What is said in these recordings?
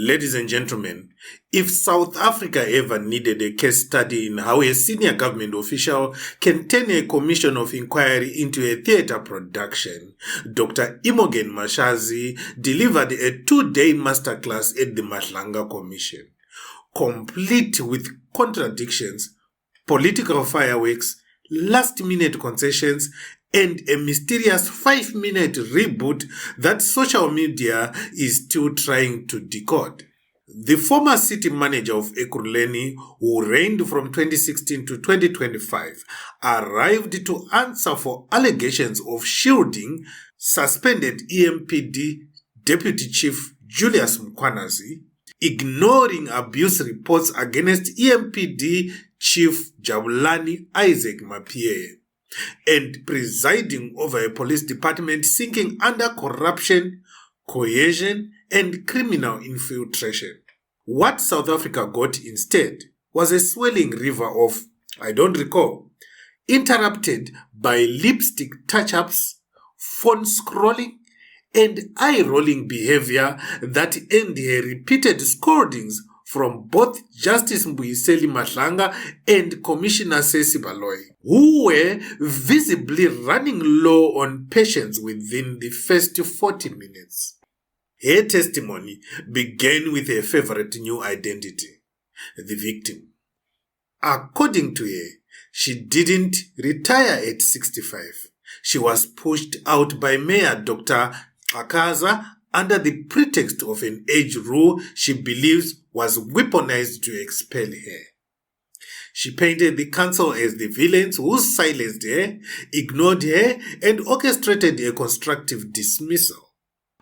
Ladies and gentlemen, if South Africa ever needed a case study in how a senior government official can turn a commission of inquiry into a theatre production, Dr Imogen Mashazi delivered a 2-day masterclass at the Madlanga Commission, complete with contradictions, political fireworks, last-minute concessions, and a mysterious 5-minute reboot that social media is still trying to decode. The former city manager of Ekurhuleni, who reigned from 2016 to 2025, arrived to answer for allegations of shielding suspended EMPD Deputy Chief Julius Mkhwanazi, ignoring abuse reports against EMPD Chief Jabulani Mapiyeye, and presiding over a police department sinking under corruption, coercion, and criminal infiltration. What South Africa got instead was a swelling river of, I don't recall, interrupted by lipstick touch-ups, phone scrolling, and eye-rolling behavior that earned her repeated scoldings from both Justice Mbuyiseli Madlanga and Commissioner Sesi Baloyi, who were visibly running low on patience within the first 40 minutes. Her testimony began with her favorite new identity, the victim. According to her, she didn't retire at 65. She was pushed out by Mayor Dr Mashazi under the pretext of an age rule she believes was weaponized to expel her. She painted the council as the villains who silenced her, ignored her, and orchestrated a constructive dismissal.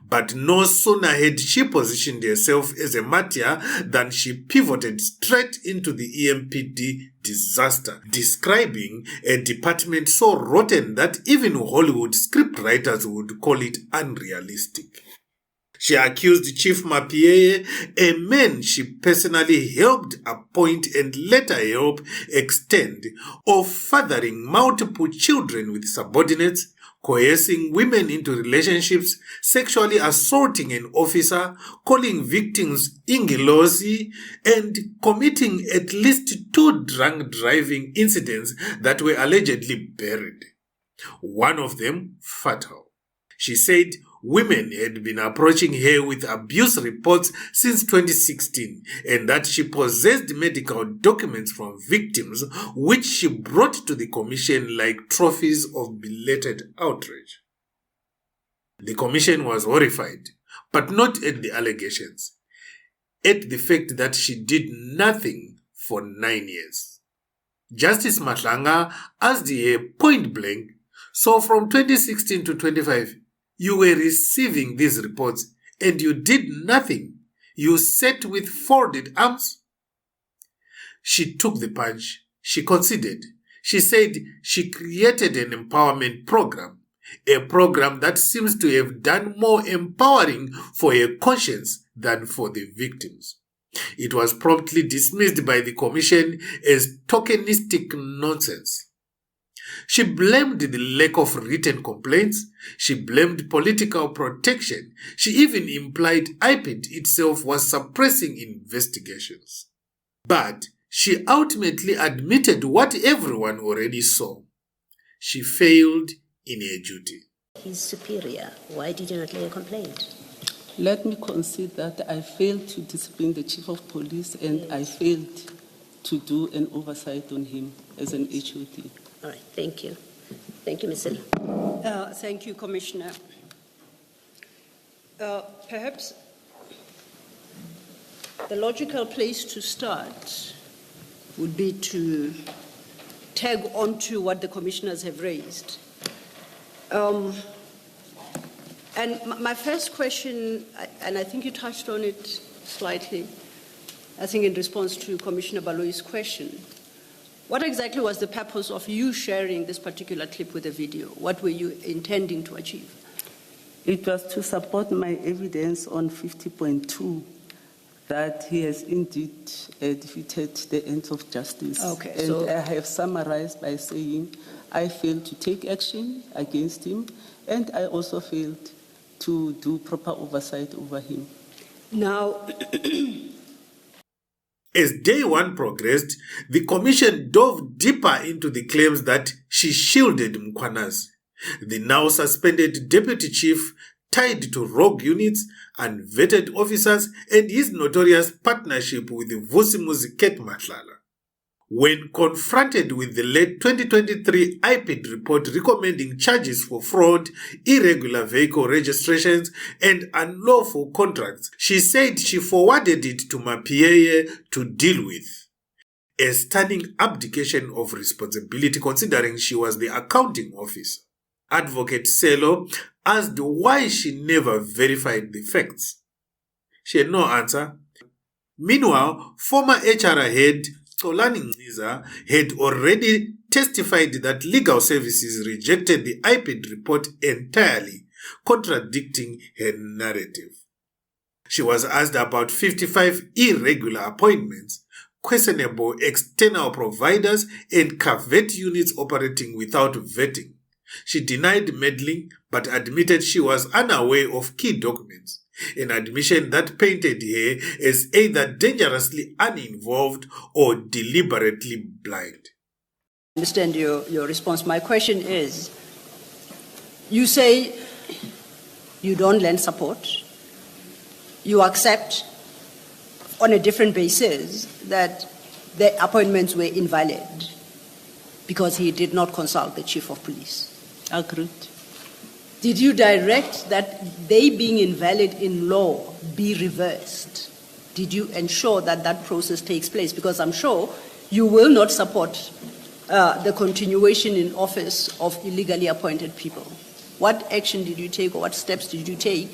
But no sooner had she positioned herself as a martyr than she pivoted straight into the EMPD disaster, describing a department so rotten that even Hollywood scriptwriters would call it unrealistic. She accused Chief Mapiyeye, a man she personally helped appoint and later help extend, of fathering multiple children with subordinates, coercing women into relationships, sexually assaulting an officer, calling victims ingelosi, and committing at least 2 drunk driving incidents that were allegedly buried. One of them fatal. She said women had been approaching her with abuse reports since 2016 and that she possessed medical documents from victims which she brought to the commission like trophies of belated outrage. The commission was horrified, but not at the allegations, at the fact that she did nothing for 9 years. Justice Madlanga asked her point blank, so from 2016 to 25, you were receiving these reports and you did nothing. You sat with folded arms. She took the punch. She conceded. She said she created an empowerment program, a program that seems to have done more empowering for her conscience than for the victims. It was promptly dismissed by the commission as tokenistic nonsense. She blamed the lack of written complaints. She blamed political protection. She even implied IPID itself was suppressing investigations. But she ultimately admitted what everyone already saw. She failed in her duty. He's superior. Why did you not lay a complaint? Let me concede that I failed to discipline the Chief of Police and I failed to do an oversight on him as an HOD. All right, thank you. Thank you, Ms. Hill. Thank you, Commissioner. Perhaps the logical place to start would be to tag on to what the commissioners have raised. And my first question, and I think you touched on it slightly, I think in response to Commissioner Baloyi's question, what exactly was the purpose of you sharing this particular clip with the video? What were you intending to achieve? It was to support my evidence on 50.2 that he has indeed defeated the ends of justice. Okay, and so I have summarized by saying I failed to take action against him and I also failed to do proper oversight over him. Now, As day one progressed, the commission dove deeper into the claims that she shielded Mkhwanazi, the now suspended deputy chief tied to rogue units, unvetted officers, and his notorious partnership with the Vusimuzi Matlala. When confronted with the late 2023 IPID report recommending charges for fraud, irregular vehicle registrations, and unlawful contracts, she said she forwarded it to Mapiyeye to deal with. A stunning abdication of responsibility considering she was the accounting officer. Advocate Selo asked why she never verified the facts. She had no answer. Meanwhile, former HR head Xolani Ngciza had already testified that legal services rejected the IPID report entirely, contradicting her narrative. She was asked about 55 irregular appointments, questionable external providers, and caveat units operating without vetting. She denied meddling but admitted she was unaware of key documents, an admission that painted her as either dangerously uninvolved or deliberately blind. I understand your response. My question is, you say you don't lend support, you accept on a different basis that the appointments were invalid because he did not consult the chief of police. Agreed. Did you direct that they being invalid in law be reversed? Did you ensure that that process takes place? Because I'm sure you will not support the continuation in office of illegally appointed people. What action did you take or what steps did you take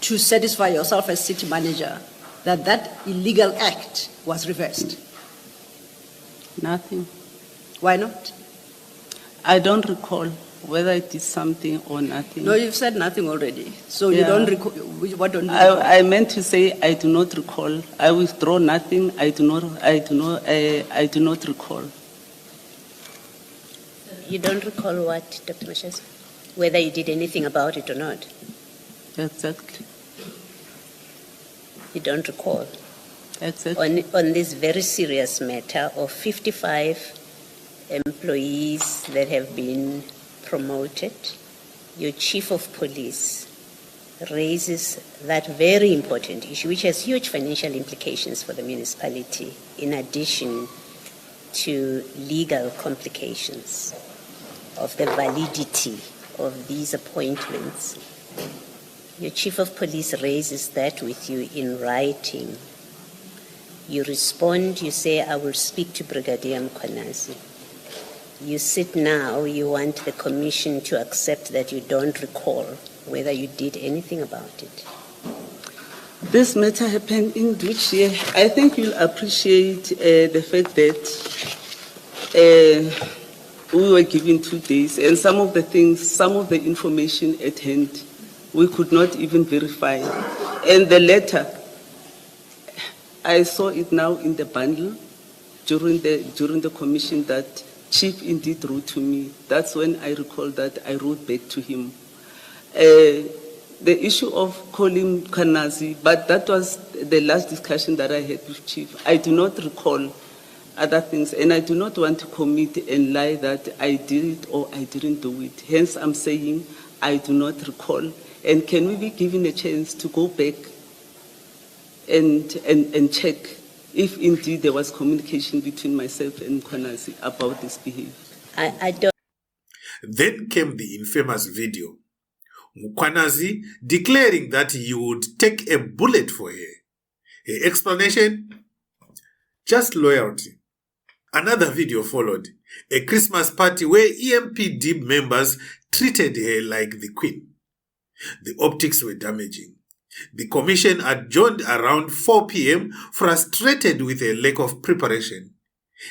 to satisfy yourself as city manager that that illegal act was reversed? Nothing. Why not? I don't recall whether I did something or nothing. No, you've said nothing already. So you Yeah. don't recall. What don't you recall? I meant to say I do not recall. I withdraw nothing. I do not recall. You don't recall what, Dr. Mashazi? Whether you did anything about it or not? Exactly. You don't recall? Exactly. On this very serious matter of 55 employees that have been promoted, your chief of police raises that very important issue, which has huge financial implications for the municipality, in addition to legal complications of the validity of these appointments. Your chief of police raises that with you in writing. You respond, you say, I will speak to Brigadier Mkhwanazi. You sit now, you want the commission to accept that you don't recall whether you did anything about it. This matter happened in which year? I think you'll appreciate the fact that we were given 2 days, and some of the information at hand, we could not even verify. And the letter, I saw it now in the bundle during the commission that Chief indeed wrote to me. That's when I recall that I wrote back to him. The issue of calling Mkhwanazi, but that was the last discussion that I had with Chief. I do not recall other things, and I do not want to commit and lie that I did it or I didn't do it. Hence, I'm saying I do not recall. And can we be given a chance to go back and check if indeed there was communication between myself and Mkhwanazi about this behavior? I don't. Then came the infamous video. Mkhwanazi declaring that he would take a bullet for her. Her explanation? Just loyalty. Another video followed. A Christmas party where EMPD members treated her like the queen. The optics were damaging. The commission adjourned around 4 p.m., frustrated with a lack of preparation,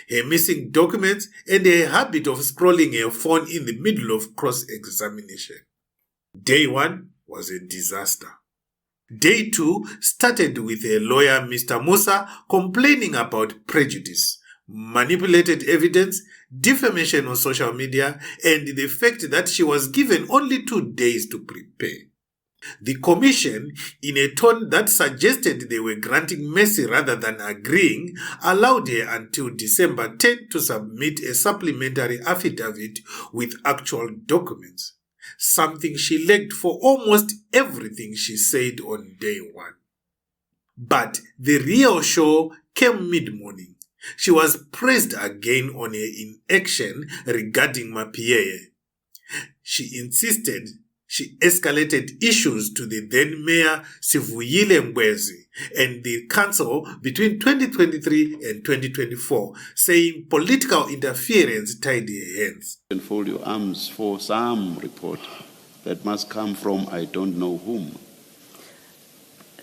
her missing documents, and her habit of scrolling her phone in the middle of cross-examination. Day 1 was a disaster. Day 2 started with her lawyer, Mr. Musa, complaining about prejudice, manipulated evidence, defamation on social media, and the fact that she was given only 2 days to prepare. The commission, in a tone that suggested they were granting mercy rather than agreeing, allowed her until December 10 to submit a supplementary affidavit with actual documents, something she lacked for almost everything she said on day one. But the real show came mid-morning. She was pressed again on her inaction regarding Mapiyeye. She insisted she escalated issues to the then Mayor Sivuyile Ngwezi and the council between 2023 and 2024, saying political interference tied her hands. And fold your arms for some report that must come from I don't know whom.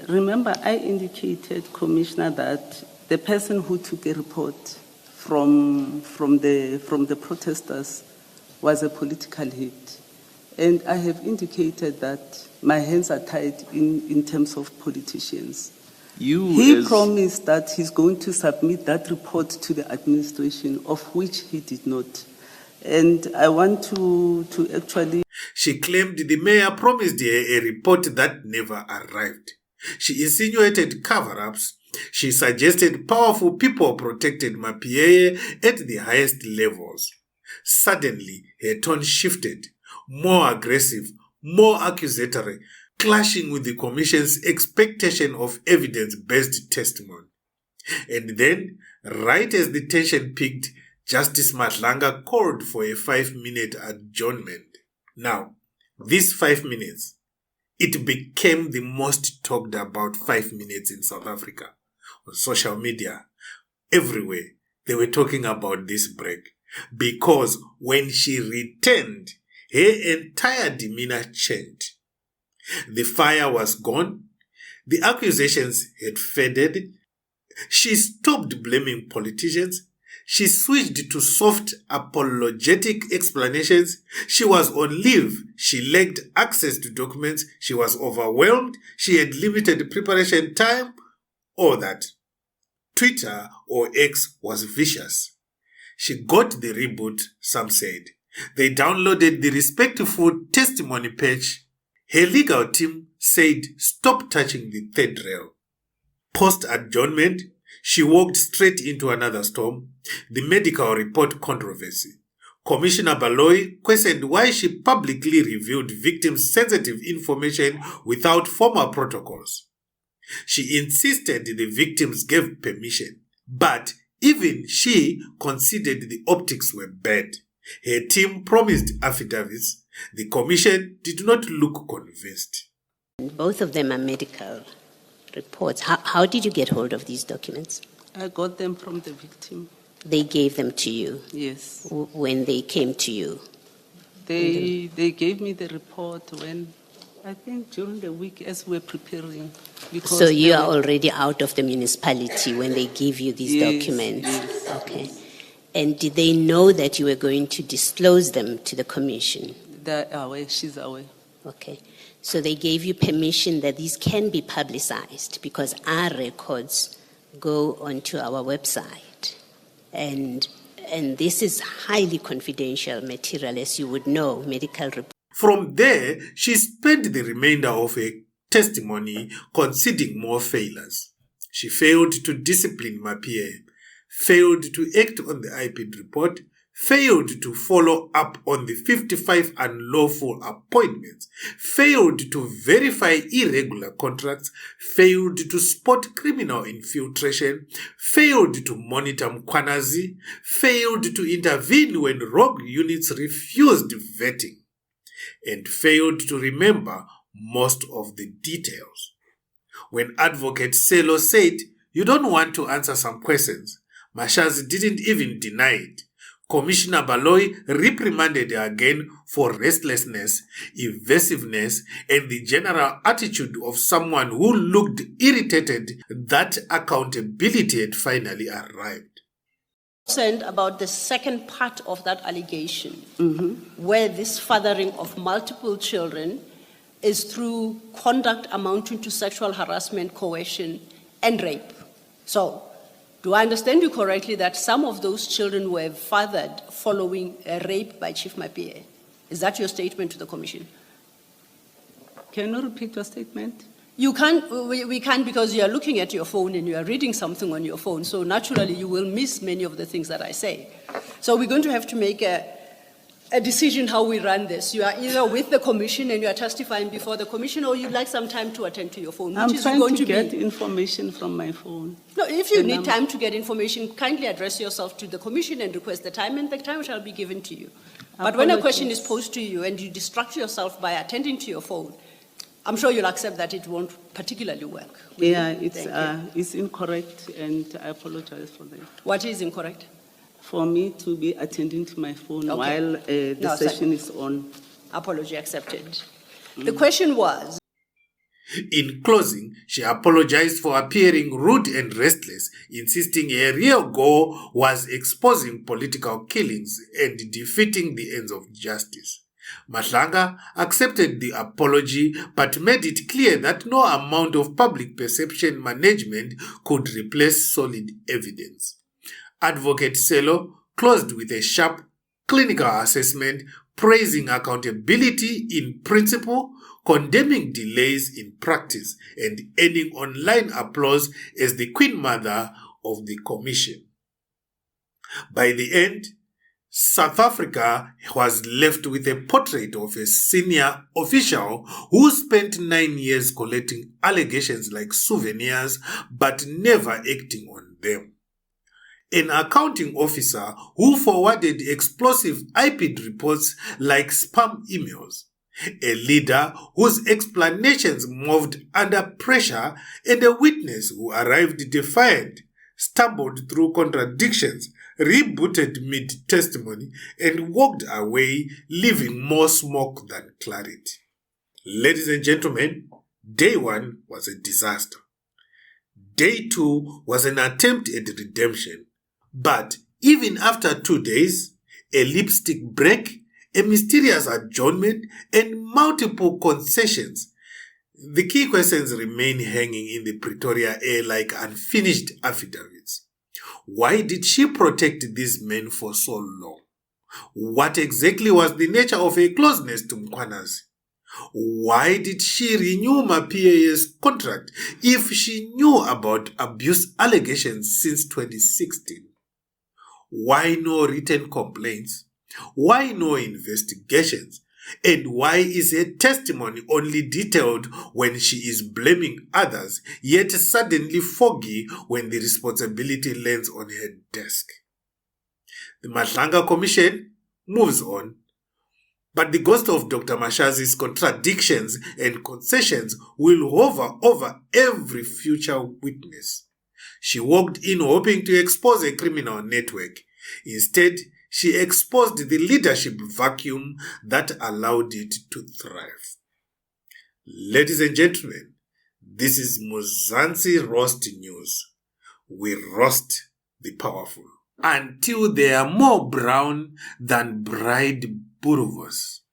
Remember, I indicated, Commissioner, that the person who took a report from the protesters was a political head. And I have indicated that my hands are tied in terms of politicians. He promised that he's going to submit that report to the administration, of which he did not. And I want to actually... She claimed the mayor promised her a report that never arrived. She insinuated cover-ups. She suggested powerful people protected Mapiyeye at the highest levels. Suddenly, her tone shifted, more aggressive, more accusatory, clashing with the Commission's expectation of evidence-based testimony. And then, right as the tension peaked, Justice Matlanga called for a 5-minute adjournment. Now, these 5 minutes, it became the most talked about 5 minutes in South Africa. On social media, everywhere, they were talking about this break. Because when she returned, her entire demeanor changed. The fire was gone. The accusations had faded. She stopped blaming politicians. She switched to soft, apologetic explanations. She was on leave. She lacked access to documents. She was overwhelmed. She had limited preparation time. All that. Twitter or X was vicious. She got the reboot, some said. They downloaded the respectful testimony page. Her legal team said, stop touching the third rail. Post-adjournment, she walked straight into another storm, the medical report controversy. Commissioner Baloyi questioned why she publicly revealed victims' sensitive information without formal protocols. She insisted the victims gave permission, but even she considered the optics were bad. Her team promised affidavits. The commission did not look convinced. Both of them are medical reports. How did you get hold of these documents? I got them from the victim. They gave them to you? Yes. When they came to you? They gave me the report when, I think during the week as we were preparing. So you are already out of the municipality when they gave you these documents? Yes. Okay. And did they know that you were going to disclose them to the commission? They're aware, she's aware. Okay. So they gave you permission that these can be publicized because our records go onto our website. And this is highly confidential material, as you would know, medical reports. From there, she spent the remainder of her testimony conceding more failures. She failed to discipline Mapiyeye, failed to act on the IPID report, failed to follow up on the 55 unlawful appointments, failed to verify irregular contracts, failed to spot criminal infiltration, failed to monitor Mkhwanazi, failed to intervene when rogue units refused vetting, and failed to remember most of the details. When Advocate Selo said, "You don't want to answer some questions," Mashazi didn't even deny it. Commissioner Baloyi reprimanded her again for restlessness, evasiveness, and the general attitude of someone who looked irritated that accountability had finally arrived. About the second part of that allegation, where this fathering of multiple children is through conduct amounting to sexual harassment, coercion, and rape. So, do I understand you correctly that some of those children were fathered following a rape by Chief Mapiyeye? Is that your statement to the Commission? Can you repeat your statement? You can't, we can't, because you are looking at your phone and you are reading something on your phone, so naturally you will miss many of the things that I say. So we're going to have to make a decision how we run this. You are either with the commission and you are testifying before the commission, or you'd like some time to attend to your phone, which I'm is trying going to to get be. information from my phone. No, if you need time to get information, kindly address yourself to the commission and request the time, and the time shall be given to you. But when a question is posed to you and you distract yourself by attending to your phone, I'm sure you'll accept that it won't particularly work. Yeah, Thank you. it's incorrect, and I apologize for that. What is incorrect? For me to be attending to my phone Okay. while the No, session is on. Apology accepted. The question was, In closing, she apologized for appearing rude and restless, insisting her real goal was exposing political killings and defeating the ends of justice. Matlanga accepted the apology but made it clear that no amount of public perception management could replace solid evidence. Advocate Selo closed with a sharp clinical assessment praising accountability in principle, condemning delays in practice, and earning online applause as the Queen Mother of the Commission. By the end, South Africa was left with a portrait of a senior official who spent 9 years collecting allegations like souvenirs but never acting on them. An accounting officer who forwarded explosive IPID reports like spam emails. A leader whose explanations moved under pressure, and a witness who arrived defiant, stumbled through contradictions, rebooted mid-testimony, and walked away leaving more smoke than clarity. Ladies and gentlemen, day 1 was a disaster. Day 2 was an attempt at redemption. But even after 2 days, a lipstick break, a mysterious adjournment, and multiple concessions, the key questions remain hanging in the Pretoria air like unfinished affidavits. Why did she protect these men for so long? What exactly was the nature of her closeness to Mkhwanazi? Why did she renew Mapiyeye's contract if she knew about abuse allegations since 2016? Why no written complaints? Why no investigations? And why is her testimony only detailed when she is blaming others, yet suddenly foggy when the responsibility lands on her desk? The Madlanga Commission moves on, but the ghost of Dr Mashazi's contradictions and concessions will hover over every future witness. She walked in hoping to expose a criminal network. Instead, she exposed the leadership vacuum that allowed it to thrive. Ladies and gentlemen, this is Mzansi Roast News. We roast the powerful until they are more brown than bride buruvos.